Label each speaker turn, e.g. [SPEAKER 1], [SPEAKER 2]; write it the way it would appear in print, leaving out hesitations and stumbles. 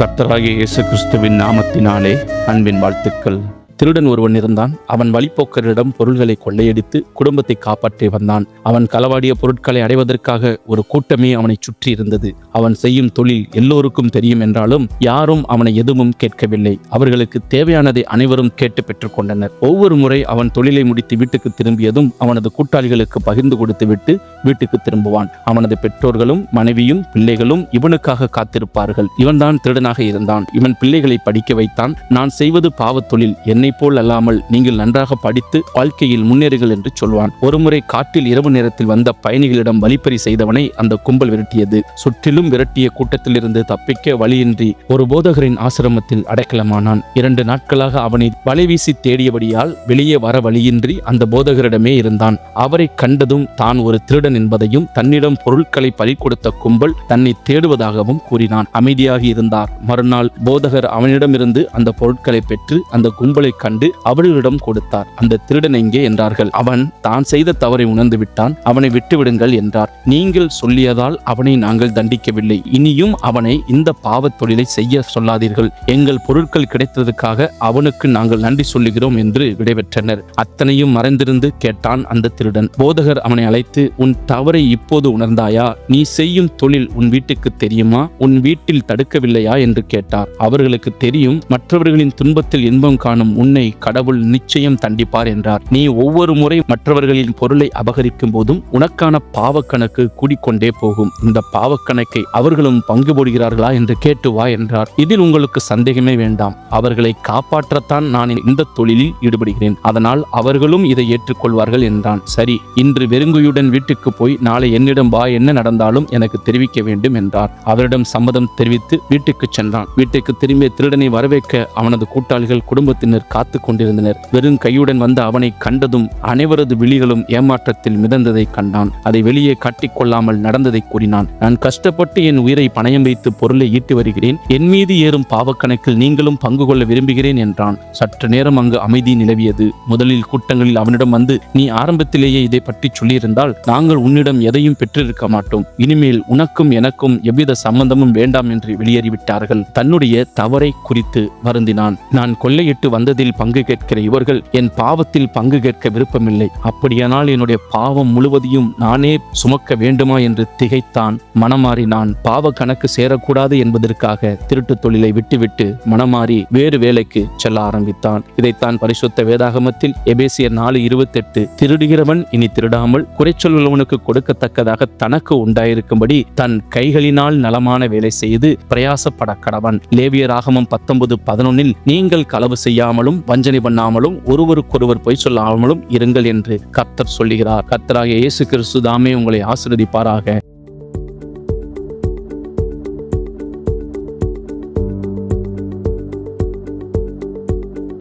[SPEAKER 1] கர்த்தராகிய இயேசு கிறிஸ்துவின் நாமத்தினாலே அன்பின் வாழ்த்துக்கள். திருடன் ஒருவன் இருந்தான். அவன் வழிப்போக்கரிடம் பொருள்களை கொள்ளையடித்து குடும்பத்தை காப்பாற்றி வந்தான். அவன் களவாடிய பொருட்களை அடைவதற்காக ஒரு கூட்டமே அவனை சுற்றி இருந்தது. அவன் செய்யும் தொழில் எல்லோருக்கும் தெரியும் என்றாலும் யாரும் அவனை எதுவும் கேட்கவில்லை. அவர்களுக்கு தேவையானதை அனைவரும் கேட்டு பெற்றுக்கொண்டனர். ஒவ்வொரு முறை அவன் தொழிலை முடித்து வீட்டுக்கு திரும்பியதும் அவனது கூட்டாளிகளுக்கு பகிர்ந்து கொடுத்துவிட்டு வீட்டுக்கு திரும்புவான். அவனது பெற்றோர்களும் மனைவியும் பிள்ளைகளும் இவனுக்காக காத்திருப்பார்கள். இவன்தான் திருடனாக இருந்தான். இவன் பிள்ளைகளை படிக்க வைத்தான். நான் செய்வது பாவத் தொழில், என்னை போல் அல்லாமல் நீங்கள் நன்றாக படித்து வாழ்க்கையில் முன்னேறுங்கள் என்று சொல்வான். ஒருமுறை காட்டில் இரவு நேரத்தில் வந்த பயணிகளிடம் வழிப்பறி செய்தவனை அந்த கும்பல் விரட்டியது. சுற்றிலும் விரட்டிய கூட்டத்திலிருந்து தப்பிக்க வழியின்றி ஒரு போதகரின் ஆசிரமத்தில் அடைக்கலமானான். 2 நாட்களாக அவனை வலைவீசி தேடியபடியால் வெளியே வர வழியின்றி அந்த போதகரிடமே இருந்தான். அவரை கண்டதும் தான் ஒரு திருடன் என்பதையும் தன்னிடம் பொருட்களை பறி கொடுத்த கும்பல் தன்னை தேடுவதாகவும் கூறினான். அமைதியாக இருந்தார். மறுநாள் போதகர் அவனிடமிருந்து அந்த பொருட்களை பெற்று அந்த கும்பலை கண்டு அவர்களிடம் கொடுத்தார். அந்த திருடன் எங்கே என்றார்கள். அவன் தான் செய்த தவறை உணர்ந்து விட்டான். அவனை விட்டுவிடுங்கள் என்றார். நீங்கள் சொல்லியதால் அவனை நாங்கள் தண்டிக்கவில்லை. இனியும் அவனை இந்த பாவத் தொழிலை செய்ய சொல்லாதீர்கள். எங்கள் பொருட்கள் கிடைத்ததற்காக அவனுக்கு நாங்கள் நன்றி சொல்லுகிறோம் என்று விடைபெற்றனர். அத்தனையும் மறைந்திருந்து கேட்டான் அந்த திருடன். போதகர் அவனை அழைத்து, உன் தவறை இப்போது உணர்ந்தாயா? நீ செய்யும் தொழில் உன் வீட்டுக்கு தெரியுமா? உன் வீட்டில் தடுக்கவில்லையா என்று கேட்டார். அவர்களுக்கு தெரியும். மற்றவர்களின் துன்பத்தில் இன்பம் காணும் உன்னை கடவுள் நிச்சயம் தண்டிப்பார் என்றார். நீ ஒவ்வொரு முறை மற்றவர்களின் பொருளை அபகரிக்கும் போதும் உனக்கான பாவக்கணக்கு கூடிக்கொண்டே போகும். இந்த பாவக்கணக்கை அவர்களும் பங்கு போடுகிறார்களா என்று கேட்டு வா என்றார். இதில் உங்களுக்கு சந்தேகமே வேண்டாம். அவர்களை காப்பாற்றத்தான் நான் இந்த தொழிலில் ஈடுபடுகிறேன். அதனால் அவர்களும் இதை ஏற்றுக்கொள்வார்கள் என்றான். சரி, இன்று வெறுங்கையுடன் வீட்டுக்கு போய் நாளை என்னிடம் வா, என்ன நடந்தாலும் எனக்கு தெரிவிக்க வேண்டும் என்றார். அவரிடம் சம்மதம் தெரிவித்து வீட்டுக்கு சென்றான். வீட்டுக்கு திரும்பிய திருடனை வரவேற்க அவனது கூட்டாளிகள் குடும்பத்தினர் காத்து கொண்டிருந்தனர். வெறும் கையுடன் வந்த அவனை கண்டதும் அனைவரது விழிகளும் ஏமாற்றத்தில் மிதந்ததை கண்டான். அதை வெளியே காட்டிக்கொள்ளாமல் நடந்ததை கூறினான். நான் கஷ்டப்பட்டு என் உயிரை பணயம் வைத்து பொருளை ஈட்டி வருகிறேன். என் மீது ஏறும் பாவக்கணக்கில் நீங்களும் பங்கு கொள்ள விரும்புகிறேன் என்றான். சற்று நேரம் அங்கு அமைதி நிலவியது. முதலில் கூட்டங்களில் அவனிடம் வந்து, நீ ஆரம்பத்திலேயே இதை பற்றி சொல்லியிருந்தால் நாங்கள் உன்னிடம் எதையும் பெற்றிருக்க மாட்டோம். இனிமேல் உனக்கும் எனக்கும் எவ்வித சம்பந்தமும் வேண்டாம் என்று வெளியேறிவிட்டார்கள். தன்னுடைய தவறை குறித்து வருந்தினான். நான் கொள்ளையிட்டு வந்ததில் பங்கு கேட்கிற இவர்கள் என் பாவத்தில் பங்கு கேட்க விருப்பமில்லை. அப்படியானால் என்னுடைய பாவம் முழுவதையும் நானே சுமக்க வேண்டுமா என்று திகைத்தான். மனமாறினான். பாவ கணக்கு சேரக்கூடாது என்பதற்காக திருட்டு தொழிலை விட்டுவிட்டு மனமாறி வேறு வேலைக்கு செல்ல ஆரம்பித்தான். இதைத்தான் பரிசுத்த வேதாகமத்தில் எபேசியர் 4:28 திருடுகிறவன் இனி திருடாமல் குறைச்சொல்லுள்ளவனுக்கு கொடுக்கத்தக்கதாக தனக்கு உண்டாயிருக்கும்படி தன் கைகளினால் நலமான வேலை செய்து பிரயாசப்பட கடவன். லேவியராகமம் 19:11 நீங்கள் களவு செய்யாமலும் வஞ்சனை பண்ணாமலும் ஒருவருக்கொருவர் பொய் சொல்லாமலும் இருங்கள் என்று கர்த்தர் சொல்லுகிறார். கர்த்தராகிய இயேசு கிறிஸ்து தாமே உங்களை ஆசீர்வதிப்பாராக.